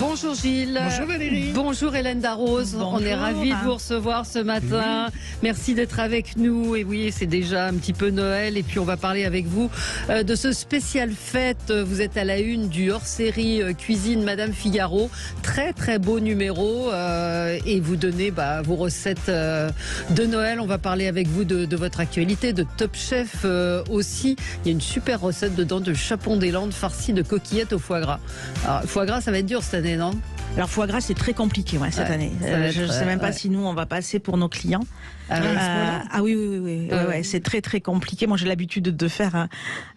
Bonjour Gilles. Bonjour Valérie. Bonjour Hélène Darroze. Bonjour. On est ravis de vous recevoir ce matin. Oui. Merci d'être avec nous. Et oui, c'est déjà un petit peu Noël. Et puis on va parler avec vous de ce spécial fête. Vous êtes à la une du hors-série Cuisine Madame Figaro. Très très beau numéro. Et vous donnez vos recettes de Noël. On va parler avec vous de votre actualité, de Top Chef aussi. Il y a une super recette dedans de chapon des Landes farci de coquillettes au foie gras. Alors, foie gras, ça va être dur cette année, non ? Alors foie gras c'est très compliqué cette année. Je ne sais même pas si nous on va passer pour nos clients. Oui. C'est très très compliqué. Moi j'ai l'habitude de faire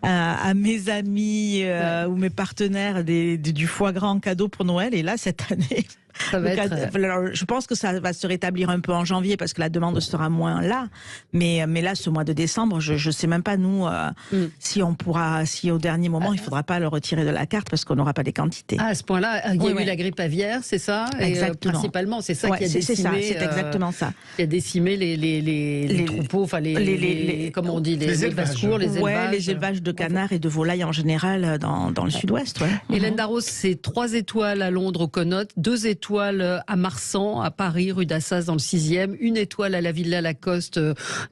à mes amis ou mes partenaires du foie gras en cadeau pour Noël, et là cette année alors, je pense que ça va se rétablir un peu en janvier parce que la demande sera moins là. Mais là, ce mois de décembre, je sais même pas nous si on pourra, si au dernier moment il faudra pas le retirer de la carte parce qu'on n'aura pas les quantités. À ce point-là, il y a eu la grippe aviaire, c'est ça ? Exactement. Principalement, c'est ça qui a décimé. C'est exactement ça. Qui a décimé les troupeaux, enfin comment on dit, les basse-cours, les élevages. Les élevages de canards et de volailles en général dans le sud-ouest. Hélène Darroze, c'est 3 étoiles à Londres au Connaught, 2 étoiles à Marsan, à Paris, rue d'Assas dans le 6e, 1 étoile à la Villa Lacoste,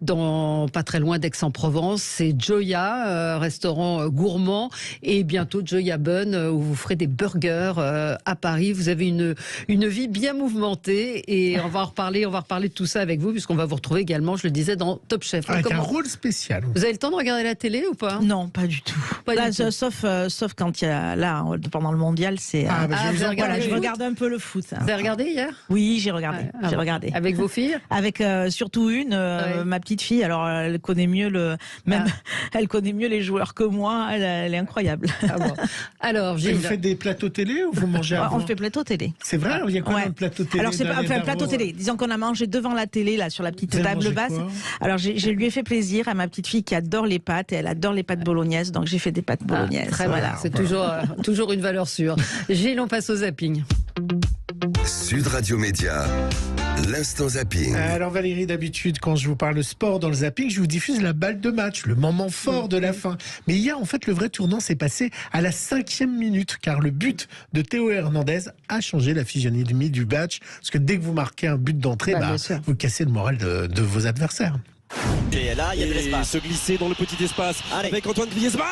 pas très loin d'Aix-en-Provence. C'est Joya, restaurant gourmand, et bientôt Joya Bun, où vous ferez des burgers à Paris. Vous avez une vie bien mouvementée, et on va reparler de tout ça avec vous, puisqu'on va vous retrouver également, je le disais, dans Top Chef. Avec un rôle spécial. Vous avez le temps de regarder la télé ou pas ? Non, pas du tout. Sauf quand il y a pendant le mondial, c'est. Je regarde un peu le foot. Vous avez regardé hier ? Oui, j'ai regardé. J'ai regardé. Avec vos filles ? Avec surtout ma petite fille. Alors elle connaît mieux elle connaît mieux les joueurs que moi. Elle est incroyable. Ah bon. Alors, Gilles, vous faites des plateaux télé ou vous mangez avant ? On fait plateau télé. C'est vrai ? Il y a quoi dans le plateau télé ? Alors c'est pas un plateau télé. Disons qu'on a mangé devant la télé là sur la petite table basse. Alors je lui ai fait plaisir à ma petite fille qui adore les pâtes, et elle adore les pâtes bolognaises. Donc j'ai fait des pâtes bolognaises. Très voilà. C'est toujours une valeur sûre. Gilles, on passe au zapping. Sud Radio Média, l'instant zapping. Alors Valérie, d'habitude, quand je vous parle de sport dans le zapping, je vous diffuse la balle de match, le moment fort de la fin. Mais hier, en fait, le vrai tournant s'est passé à la 5e minute, car le but de Théo Hernandez a changé la physionomie du match. Parce que dès que vous marquez un but d'entrée, vous cassez le moral de vos adversaires. Et là, il y a de l'espace. Se glisser dans le petit espace avec Antoine Griezmann.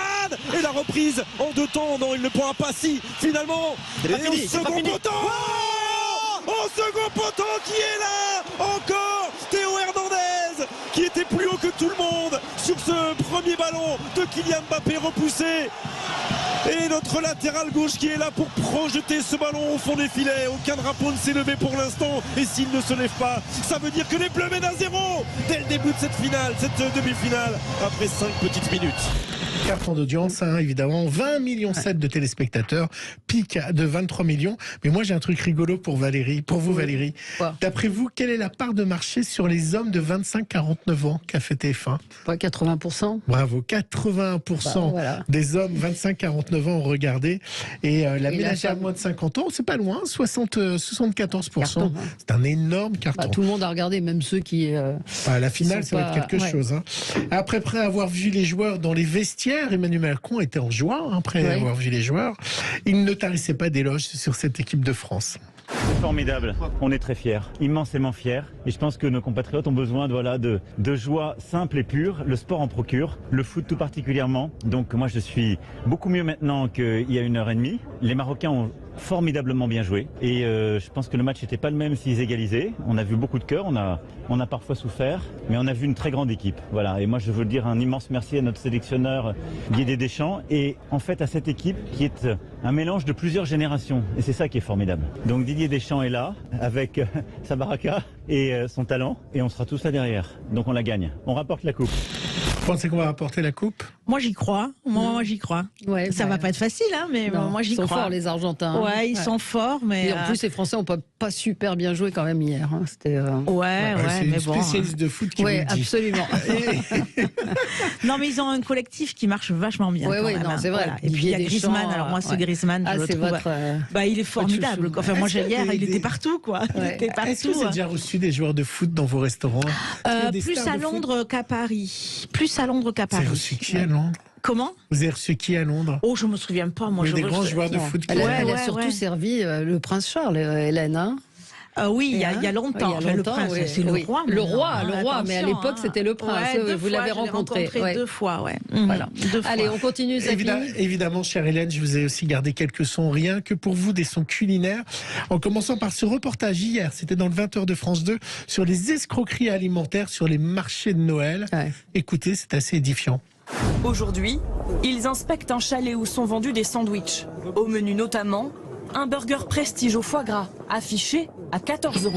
Et la reprise en 2 temps. Non, il ne pourra pas si. Finalement, au second poteau. Au second poteau qui est là. Encore Théo Hernandez qui était plus haut que tout le monde sur ce premier ballon de Kylian Mbappé repoussé. Et notre latéral gauche qui est là pour projeter ce ballon au fond des filets. Aucun drapeau ne s'est levé pour l'instant. Et s'il ne se lève pas, ça veut dire que les Bleus mènent à 0 dès le début de cette demi-finale, après 5 petites minutes. Carton d'audience, évidemment. 20 millions 7 de téléspectateurs, pic de 23 millions. Mais moi, j'ai un truc rigolo pour vous, Valérie. D'après vous, quelle est la part de marché sur les hommes de 25-49 ans qu'a fait TF1 ? 80%. Bravo, 81% des hommes 25-49 ans ont regardé. Et la ménagère de moins de 50 ans, c'est pas loin, 74%. Carton, c'est un énorme carton. Tout le monde a regardé, même ceux qui... la finale, ça va être quelque chose. Après avoir vu les joueurs dans les vestiaires, Emmanuel Macron était en joie après avoir vu les joueurs. Il ne tarissait pas d'éloges sur cette équipe de France. C'est formidable, on est très fiers, immensément fiers. Et je pense que nos compatriotes ont besoin de joie simple et pure. Le sport en procure, le foot tout particulièrement. Donc moi je suis beaucoup mieux maintenant qu'il y a 1h30. Les Marocains ont formidablement bien joué. Et je pense que le match n'était pas le même s'ils égalisaient. On a vu beaucoup de cœur, on a parfois souffert, mais on a vu une très grande équipe. Voilà. Et moi je veux dire un immense merci à notre sélectionneur Didier Deschamps et en fait à cette équipe qui est un mélange de plusieurs générations. Et c'est ça qui est formidable. Donc Didier Deschamps est là avec sa baraka et son talent et on sera tous là derrière. Donc on la gagne. On rapporte la coupe. Vous pensez qu'on va rapporter la coupe ? Moi j'y crois. Moi j'y crois. Ouais, ça va pas être facile, mais moi j'y crois. Ils sont forts les Argentins. Ouais, ils sont forts, mais. Et en plus les Français ont pas super bien joué quand même hier. C'était. C'est une spécialiste de foot qui vous le dit. Absolument. Non, mais ils ont un collectif qui marche vachement bien. Oui, non, c'est vrai. Et puis il y a Griezmann. Alors moi, ce Griezmann, je le trouve. Il est formidable. Enfin, moi hier, il était partout, quoi. Est-ce que vous avez déjà reçu des joueurs de foot dans vos restaurants ? Plus à Londres qu'à Paris. Plus à Londres qu'à Paris. C'est reçu qui à Londres ? Londres? Comment? Vous avez reçu qui à Londres? Oh, je me souviens pas. Moi, des grands joueurs de foot. Elle a surtout servi le prince Charles, Hélène. Hein, oui, il y a longtemps. Il y a longtemps, le prince, oui. c'est le roi. Le roi, mais à l'époque, c'était le prince. Vous l'avez rencontré. Deux fois, ouais. Voilà. Allez, on continue. Évidemment, chère Hélène, je vous ai aussi gardé quelques sons, rien que pour vous, des sons culinaires. En commençant par ce reportage hier, c'était dans le 20h de France 2, sur les escroqueries alimentaires sur les marchés de Noël. Ouais. Écoutez, c'est assez édifiant. Aujourd'hui, ils inspectent un chalet où sont vendus des sandwichs. Au menu notamment, un burger prestige au foie gras, affiché à 14 €.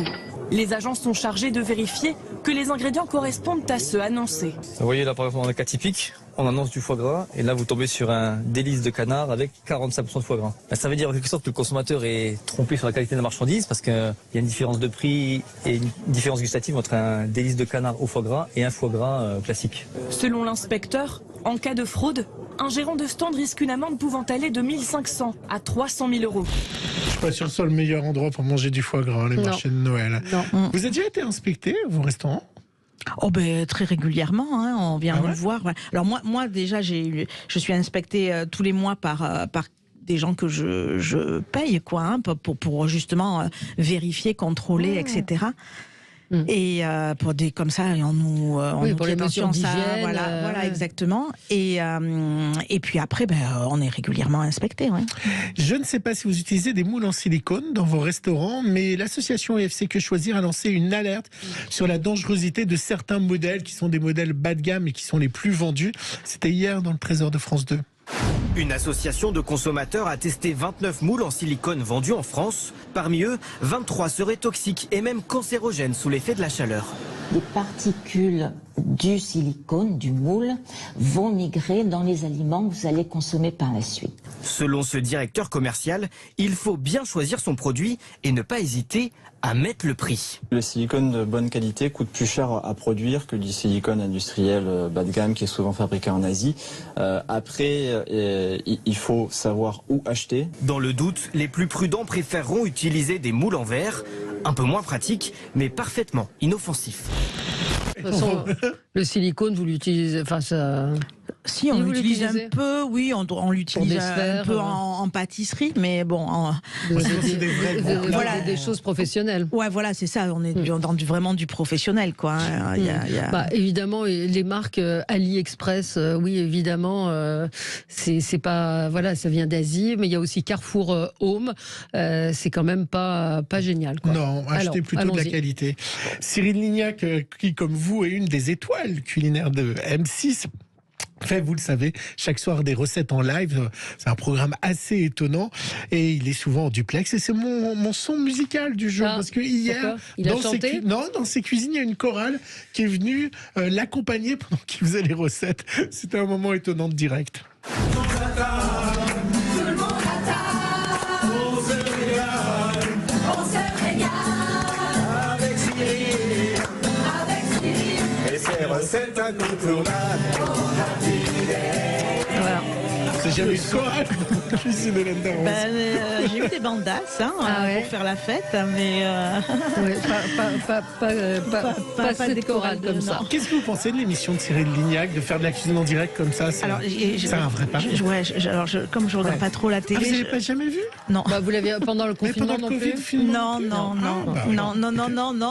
Les agents sont chargés de vérifier que les ingrédients correspondent à ceux annoncés. Vous voyez là par exemple dans le cas typique, on annonce du foie gras et là vous tombez sur un délice de canard avec 45% de foie gras. Ça veut dire en quelque sorte que le consommateur est trompé sur la qualité de la marchandise parce qu'il y a une différence de prix et une différence gustative entre un délice de canard au foie gras et un foie gras classique. Selon l'inspecteur, en cas de fraude, un gérant de stand risque une amende pouvant aller de 1 500 à 300 000 €. Je suis pas sûr que ce soit le meilleur endroit pour manger du foie gras, les marchés de Noël. Non. Vous avez déjà été inspecté, vos restaurants? Oh ben très régulièrement, hein, on vient nous voir. Alors moi déjà je suis inspectée tous les mois par des gens que je paye pour justement vérifier, contrôler, etc. Et pour des comme ça, on nous pour les mesures d'hygiène, voilà exactement. Et puis après, on est régulièrement inspecté. Ouais. Je ne sais pas si vous utilisez des moules en silicone dans vos restaurants, mais l'association EFC Que Choisir a lancé une alerte sur la dangerosité de certains modèles qui sont des modèles bas de gamme et qui sont les plus vendus. C'était hier dans le Trésor de France 2. Une association de consommateurs a testé 29 moules en silicone vendus en France. Parmi eux, 23 seraient toxiques et même cancérogènes sous l'effet de la chaleur. Les particules du silicone, du moule, vont migrer dans les aliments que vous allez consommer par la suite. Selon ce directeur commercial, il faut bien choisir son produit et ne pas hésiter à mettre le prix. Le silicone de bonne qualité coûte plus cher à produire que du silicone industriel bas de gamme qui est souvent fabriqué en Asie. Après, il faut savoir où acheter. Dans le doute, les plus prudents préféreront utiliser des moules en verre, un peu moins pratiques, mais parfaitement inoffensifs. De toute façon, le silicone, vous l'utilisez, Si, on l'utilise un peu, oui, on l'utilise un peu en pâtisserie, mais bon... des choses professionnelles. Ouais, voilà, c'est ça, on est dans vraiment du professionnel, quoi. Évidemment, les marques AliExpress, oui, évidemment, c'est pas... Voilà, ça vient d'Asie, mais il y a aussi Carrefour Home, c'est quand même pas génial, quoi. Non, achetez plutôt de la qualité. Cyril Lignac, qui, comme vous, est une des étoiles culinaires de M6... fait, vous le savez, chaque soir des recettes en live. C'est un programme assez étonnant et il est souvent en duplex. Et c'est mon son musical du jour. Parce que hier, dans ses cuisines, il y a une chorale qui est venue l'accompagner pendant qu'il faisait les recettes. C'était un moment étonnant de direct. C'est incontournable. Voilà. C'est jamais une chorale. J'ai eu des bandasses pour faire la fête, mais pas cette chorale comme ça. Qu'est-ce que vous pensez de l'émission de Cyril Lignac, de faire de la cuisine en direct comme ça? C'est un vrai pari. Comme je regarde pas trop la télé. Vous n'avez pas jamais vu? Non. Vous l'avez pendant le confinement non plus? Non.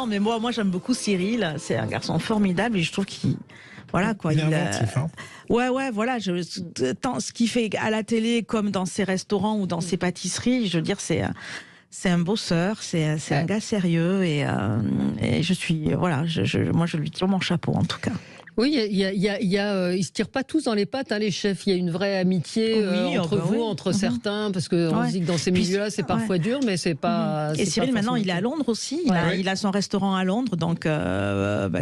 Mais moi j'aime beaucoup Cyril. C'est un garçon formidable et je trouve qu'il... Voilà quoi. Il est inventif, hein. Ouais, voilà. Tant ce qu'il fait à la télé comme dans ses restaurants ou dans ses pâtisseries, je veux dire, c'est un bosseur, c'est un gars sérieux et je suis, moi je lui tire mon chapeau en tout cas. Oui, ils se tirent pas tous dans les pattes, les chefs. Il y a une vraie amitié entre vous, entre certains, parce qu'on se dit que dans ces milieux-là, c'est parfois dur, mais c'est pas. Et Cyril, maintenant, il est à Londres aussi. Il a son restaurant à Londres, donc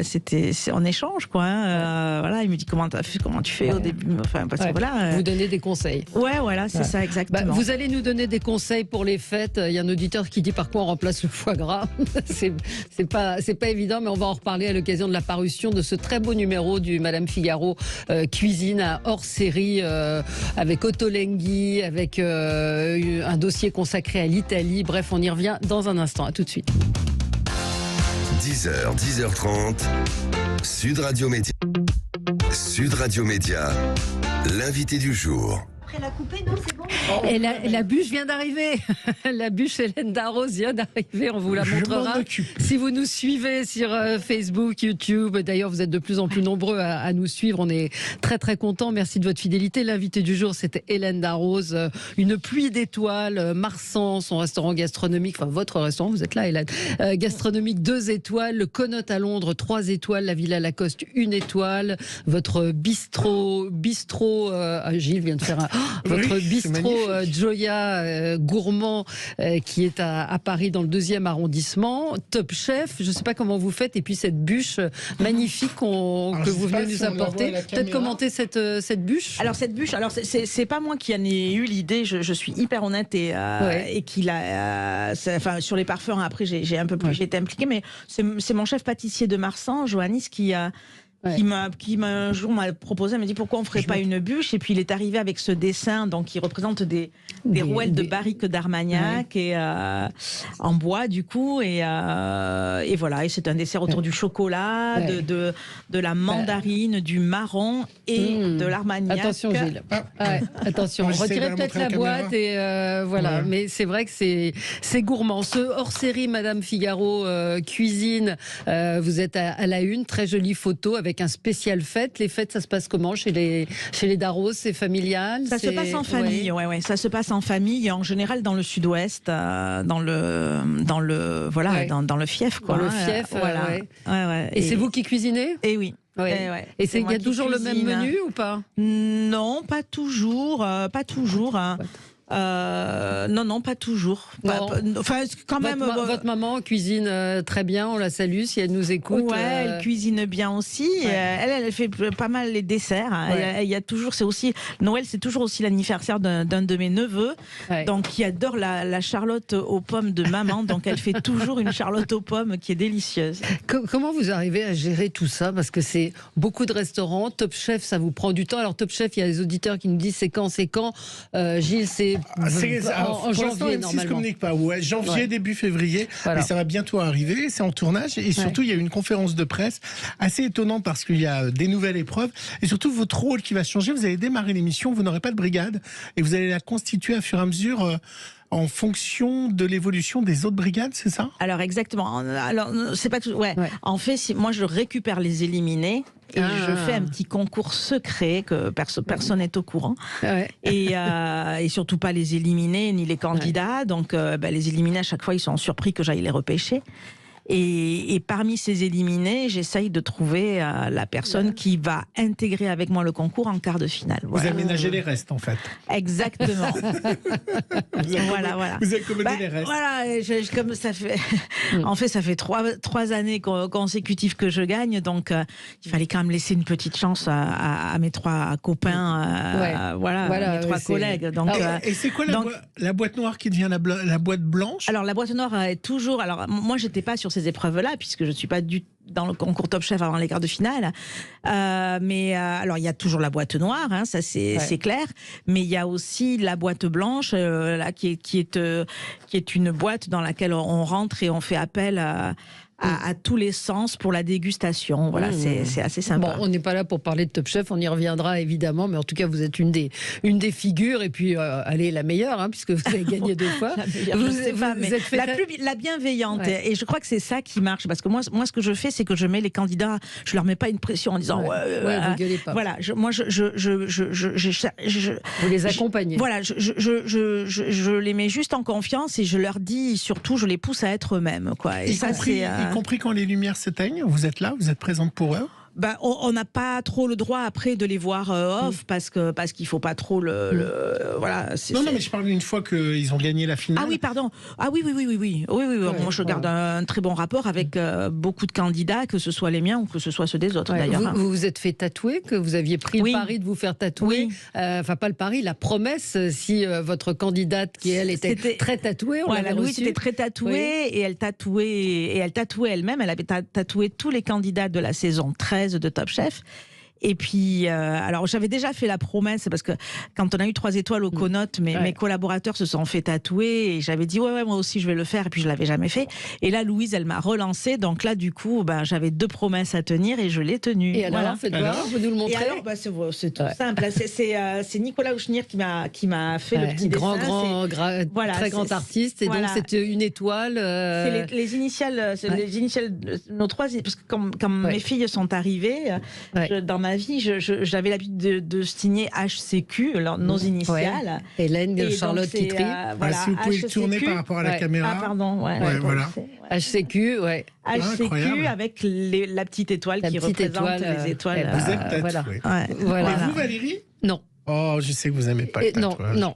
c'est en échange, quoi. Voilà, il me dit comment tu fais au début. Enfin, parce que voilà. Vous donnez des conseils. Ouais, voilà, c'est ça exactement. Vous allez nous donner des conseils pour les fêtes. Il y a un auditeur qui dit par quoi on remplace le foie gras. c'est pas évident, mais on va en reparler à l'occasion de la parution de ce très beau numéro du Madame Figaro cuisine hors série avec Ottolenghi, avec un dossier consacré à l'Italie. Bref, on y revient dans un instant. À tout de suite. 10h, 10h30. Sud Radio Média. Sud Radio Média, l'invité du jour. La couper, non, c'est bon. Et la bûche vient d'arriver. La bûche Hélène Darroze vient d'arriver. On vous la montrera. Si vous nous suivez sur Facebook, YouTube. D'ailleurs, vous êtes de plus en plus nombreux à nous suivre. On est très très contents. Merci de votre fidélité. L'invité du jour, c'était Hélène Darroze. Une pluie d'étoiles. Marsan, son restaurant gastronomique. Enfin, votre restaurant, vous êtes là, Hélène. Gastronomique 2 étoiles. Le Connaught à Londres 3 étoiles. La Villa Lacoste 1 étoile. Votre bistrot. Gilles vient de faire un. Votre bistrot Joya gourmand qui est à Paris dans le 2e arrondissement. Top Chef, je ne sais pas comment vous faites. Et puis cette bûche magnifique que vous venez nous apporter. Peut-être commenter cette bûche. Alors cette bûche, c'est pas moi qui en ai eu l'idée. Je suis hyper honnête et qu'il a. Enfin sur les parfums après j'ai un peu plus j'ai été impliquée, mais c'est mon chef pâtissier de Marsan, Johannis, qui un jour m'a proposé, m'a dit pourquoi on ferait pas une bûche, et puis il est arrivé avec ce dessin donc qui représente des rouelles de barrique d'Armagnac et en bois du coup et voilà, et c'est un dessert autour du chocolat, de la mandarine, du marron et de l'Armagnac. Attention Gilles, attention, retirez peut-être la boîte et voilà, mais c'est vrai que c'est gourmand. Ce hors-série Madame Figaro cuisine, vous êtes à la une, très jolie photo avec un spécial fête. Les fêtes, ça se passe comment chez les Darroze? C'est familial? Ça se passe en famille, ça se passe en famille, en général dans le sud-ouest, dans le fief, quoi. Dans le fief, voilà. Et c'est vous qui cuisinez? Et oui. Et il y a toujours le même menu ou pas? Non, pas toujours, non, pas toujours. Enfin, quand même. Votre maman cuisine très bien, on la salue si elle nous écoute. Ouais, elle cuisine bien aussi. Elle fait pas mal les desserts. Il y a toujours, Noël, c'est toujours aussi l'anniversaire d'un de mes neveux, donc qui adore la charlotte aux pommes de maman. Donc elle fait toujours une charlotte aux pommes qui est délicieuse. Comment vous arrivez à gérer tout ça? Parce que c'est beaucoup de restaurants. Top Chef, ça vous prend du temps. Alors Top Chef, il y a des auditeurs qui nous disent c'est quand. Gilles, c'est en janvier, normalement. Ça ne se communique pas. Janvier, début février. Mais ça va bientôt arriver. C'est en tournage. Et surtout, il y a une conférence de presse assez étonnante parce qu'il y a des nouvelles épreuves. Et surtout, votre rôle qui va changer. Vous allez démarrer l'émission. Vous n'aurez pas de brigade. Et vous allez la constituer à fur et à mesure. En fonction de l'évolution des autres brigades, c'est ça? Alors exactement. Alors c'est pas tout. En fait, moi je récupère les éliminés et je fais un petit concours secret que personne n'est au courant. Et surtout pas les éliminés ni les candidats. Donc les éliminés à chaque fois ils sont surpris que j'aille les repêcher. Et parmi ces éliminés, j'essaye de trouver la personne qui va intégrer avec moi le concours en quart de finale. Vous aménagez les restes, en fait. Exactement. Vous accommodez les restes. Voilà, comme ça fait... En fait, ça fait trois années consécutives que je gagne, donc il fallait quand même laisser une petite chance à mes 3 copains, mes 3 collègues. Donc, et c'est quoi la boîte noire qui devient la boîte blanche? Alors, la boîte noire est toujours... Alors, moi, j'étais pas sur ces épreuves-là, puisque je ne suis pas dans le concours Top Chef avant les quarts de finale. Mais alors, il y a toujours la boîte noire, ça c'est clair. Mais il y a aussi la boîte blanche, là, qui est une boîte dans laquelle on rentre et on fait appel à tous les sens pour la dégustation. Voilà, c'est assez sympa. Bon, on n'est pas là pour parler de Top Chef, on y reviendra évidemment, mais en tout cas, vous êtes une des figures, et puis allez, la meilleure, puisque vous avez gagné 2 fois. La bienveillante. Et je crois que c'est ça qui marche, parce que moi, ce que je fais, c'est que je mets les candidats, je leur mets pas une pression en disant vous gueulez pas. Voilà, vous les accompagnez. Voilà, je les mets juste en confiance et je leur dis, surtout, je les pousse à être eux-mêmes, quoi. Et y compris quand les lumières s'éteignent, vous êtes là, vous êtes présente pour eux? On n'a pas trop le droit après de les voir off parce qu'il faut pas trop voilà. Non, mais je parle d'une fois qu'ils ont gagné la finale. Ah oui, pardon. Ah oui. Moi, je garde un très bon rapport avec beaucoup de candidats, que ce soit les miens ou que ce soit ceux des autres d'ailleurs. Vous vous êtes fait tatouer, que vous aviez pris le pari de vous faire tatouer. Enfin, pas le pari, la promesse. Si votre candidate qui elle était très tatouée, on l'avait reçue. Était très tatouée et elle tatouait elle-même. Elle avait tatoué tous les candidats de la saison 13 de Top Chef. Et puis, alors j'avais déjà fait la promesse, parce que quand on a eu 3 étoiles au Conote, mes collaborateurs se sont fait tatouer et j'avais dit ouais, moi aussi je vais le faire, et puis je l'avais jamais fait. Et là, Louise, elle m'a relancé, donc là, du coup, j'avais 2 promesses à tenir et je l'ai tenue. Et alors, faites voir, vous nous le montrez. Et alors, c'est tout simple. C'est Nicolas Auchnir qui m'a fait le petit dessin. Très grand artiste, et donc c'est une étoile. C'est les initiales, nos 3, parce que quand mes filles sont arrivées, dans ma vie, j'avais l'habitude de signer HCQ, nos initiales. Hélène, Charlotte Kitry. Si vous pouvez le tourner par rapport à la caméra. Ah, pardon, voilà. HCQ, HCQ avec la petite étoile qui représente les étoiles. Vous êtes tatouée. Voilà. Et vous, Valérie? Non. Oh, je sais que vous n'aimez pas le tatouage. Non,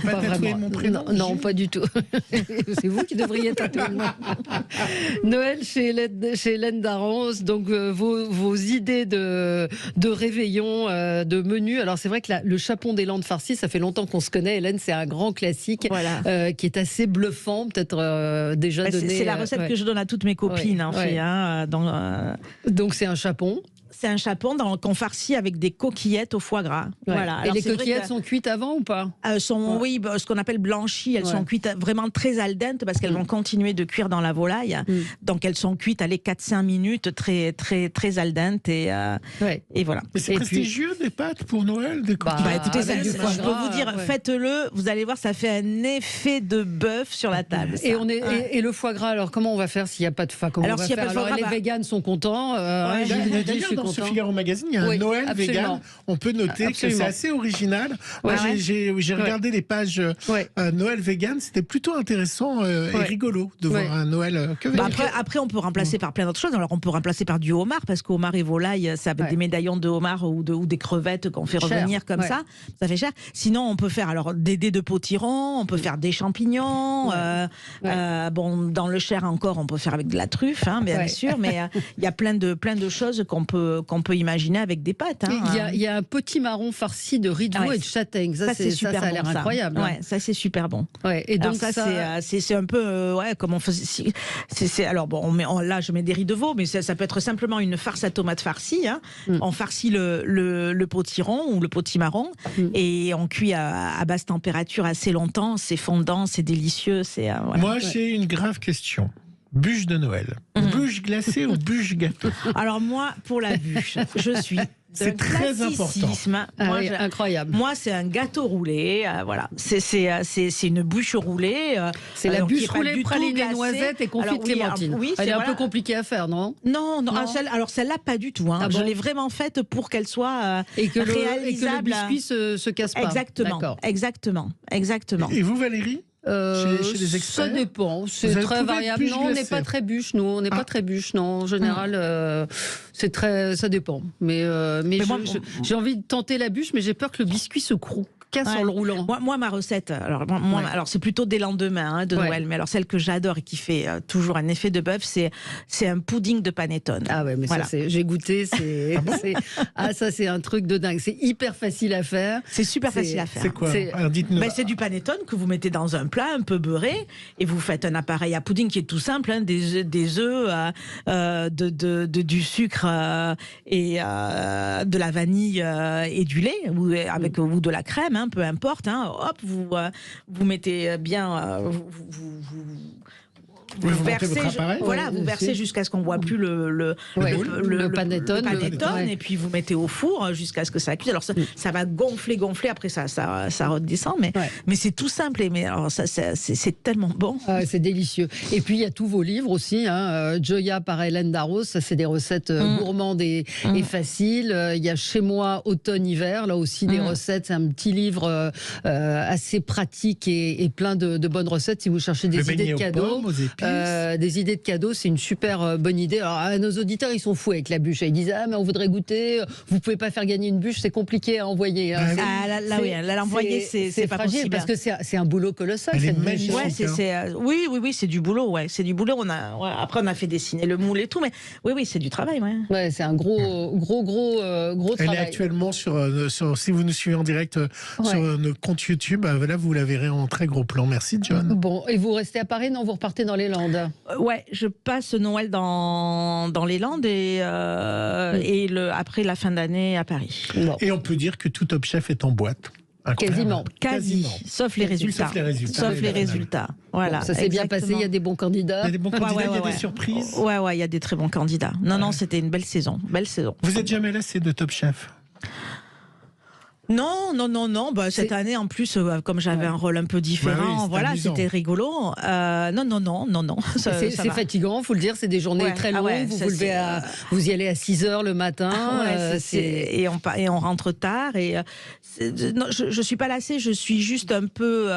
pas vraiment. Mon prénom, non, pas du tout. C'est vous qui devriez tatouer. Noël chez Hélène Darroze, donc vos idées de réveillon, de menu. Alors c'est vrai que le chapon des Landes farcies, ça fait longtemps qu'on se connaît. Hélène, c'est un grand classique qui est assez bluffant, peut-être déjà donné. C'est la recette que je donne à toutes mes copines. Donc c'est un chapon. C'est un chapon qu'on farcit avec des coquillettes au foie gras. Voilà. Et les coquillettes sont cuites avant ou pas? Oui, ce qu'on appelle blanchies. Elles sont cuites vraiment très al dente parce qu'elles vont continuer de cuire dans la volaille. Donc elles sont cuites 4-5 minutes, très, très, très al dente. Et voilà. C'est prestigieux des pâtes pour Noël, des coquillettes. Écoutez, je peux vous dire, faites-le. Vous allez voir, ça fait un effet de bœuf sur la table. Et le foie gras, alors comment on va faire s'il n'y a pas de foie? Alors les véganes sont contents. Dans ce Figaro Magazine, il y a un Noël vegan. On peut noter que c'est assez original. Moi, j'ai regardé les pages Noël vegan. C'était plutôt intéressant et rigolo de voir un Noël que vegan. Après, on peut remplacer par plein d'autres choses. Alors, on peut remplacer par du homard, parce qu'homard et volaille, ça va des médaillons de homard ou des crevettes qu'on fait revenir comme ça. Ça fait cher. Sinon, on peut faire des dés de potiron, on peut faire des champignons. Dans le Cher encore, on peut faire avec de la truffe, bien sûr. Mais il y a plein de choses qu'on peut imaginer avec des pâtes. Il y a un potimarron farci de riz de veau et de châtaigne. Ça a l'air incroyable. Ça c'est super bon. Et donc c'est un peu comme on faisait. Alors là je mets des riz de veau, mais ça peut être simplement une farce à tomates farcie. On farcit le potiron ou le potimarron et on cuit à basse température assez longtemps. C'est fondant, c'est délicieux. Moi j'ai une grave question. Bûche de Noël. Bûche glacée ou bûche gâteau? Alors moi, pour la bûche, je suis... C'est très important. Incroyable. Moi, c'est un gâteau roulé. Voilà. C'est une bûche roulée. C'est la bûche roulée pralinée noisettes et confit de clémentine. Elle est un peu compliquée à faire, non? Non. Alors celle-là, pas du tout. Je l'ai vraiment faite pour qu'elle soit réalisable. Et que le biscuit se casse pas. Exactement. Et vous, Valérie? Chez les experts, ça dépend, c'est très variable. Non, on n'est pas très bûche, nous. On n'est pas très bûche, non. En général, ça dépend. Mais j'ai envie de tenter la bûche, mais j'ai peur que le biscuit se casse en le roulant. Moi, ma recette, alors c'est plutôt des lendemains de Noël, mais alors celle que j'adore et qui fait toujours un effet de bœuf, c'est un pudding de panettone. Ah ouais, mais ça, j'ai goûté, ça c'est un truc de dingue. C'est hyper facile à faire. C'est super facile à faire. C'est quoi? Dites-nous. C'est du panettone que vous mettez dans un plat un peu beurré et vous faites un appareil à pudding qui est tout simple, des œufs, du sucre et de la vanille et du lait ou de la crème, peu importe. Hop, vous mettez bien, vous versez jusqu'à ce qu'on voit plus le panettone et puis vous mettez au four jusqu'à ce que ça cuise. Alors ça va gonfler, après ça redescend, mais c'est tout simple. Mais alors c'est tellement bon. C'est délicieux. Et puis il y a tous vos livres aussi. Joya par Hélène Darroze, ça c'est des recettes gourmandes et faciles. Il y a Chez moi automne-hiver, là aussi des recettes. C'est un petit livre assez pratique et plein de bonnes recettes si vous cherchez des idées de cadeaux. Des idées de cadeaux, c'est une super bonne idée. Alors, nos auditeurs, ils sont fous avec la bûche. Ils disent mais on voudrait goûter. Vous pouvez pas faire gagner une bûche, c'est compliqué à envoyer. L'envoyer, c'est pas fragile possible. Parce que c'est un boulot colossal. Elle est magnifique. Oui, c'est du boulot. C'est du boulot. Après, on a fait dessiner le moule et tout, mais oui, c'est du travail. Ouais, c'est un gros travail. Elle est actuellement si vous nous suivez en direct sur nos comptes YouTube, là vous la verrez en très gros plan. Merci, John. Bon, et vous restez à Paris, non? Vous repartez dans les Landes? Landes. Ouais, je passe Noël dans les Landes et après la fin d'année à Paris. Bon. Et on peut dire que tout Top Chef est en boîte. Quasiment. Sauf les résultats. Sauf les résultats. Voilà. Bon, ça s'est bien passé, il y a des bons candidats. Il y a des bons candidats, il y a des surprises. Ouais, il y a des très bons candidats. Non, c'était une belle saison. Vous n'êtes jamais lassé de Top Chef? Non. Bah, cette année, en plus, comme j'avais un rôle un peu différent, c'était rigolo. Non. C'est fatigant, faut le dire. C'est des journées très longues. Vous y allez à 6h le matin. Et on rentre tard. Et non, je suis pas lassée. Je suis juste un peu.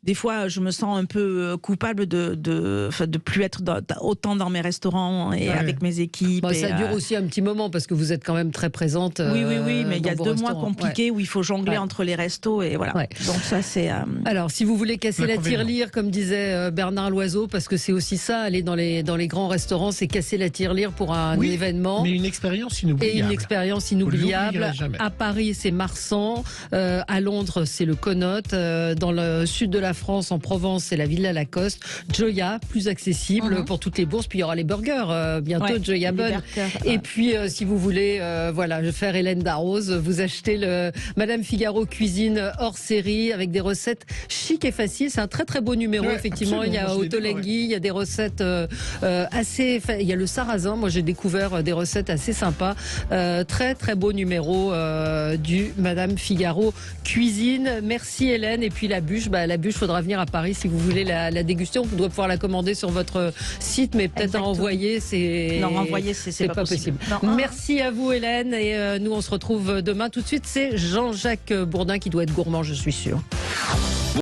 Des fois, je me sens un peu coupable de plus être autant dans mes restaurants et avec mes équipes. Bon, ça dure aussi un petit moment parce que vous êtes quand même très présente. Oui, mais il y a 2 mois compliqués où il faut jongler entre les restos et voilà. Donc ça c'est. Alors si vous voulez casser la tirelire, comme disait Bernard Loiseau, parce que c'est aussi ça, aller dans les grands restaurants, c'est casser la tirelire pour un événement. Mais une expérience inoubliable. Et une expérience inoubliable. À Paris, c'est Marsan. À Londres, c'est le Connaught. Dans le sud de la France, en Provence, c'est la Villa Lacoste. Joya, plus accessible pour toutes les bourses. Puis il y aura les burgers bientôt, Joya Bonne. Et puis si vous voulez, faire Hélène Darroze, vous achetez le Madame Figaro Cuisine hors série avec des recettes chic et faciles. C'est un très très beau numéro, effectivement. Il y a Otolenghi, il y a des recettes assez. Il y a le sarrasin. Moi, j'ai découvert des recettes assez sympas. Très très beau numéro du Madame Figaro Cuisine. Merci Hélène. Et puis la bûche, faudra venir à Paris si vous voulez la déguster. On doit pouvoir la commander sur votre site, mais peut-être renvoyer, c'est pas possible. Merci à vous Hélène. Et nous, on se retrouve demain. Tout de suite, c'est Jean-Jacques Bourdin qui doit être gourmand, je suis sûre.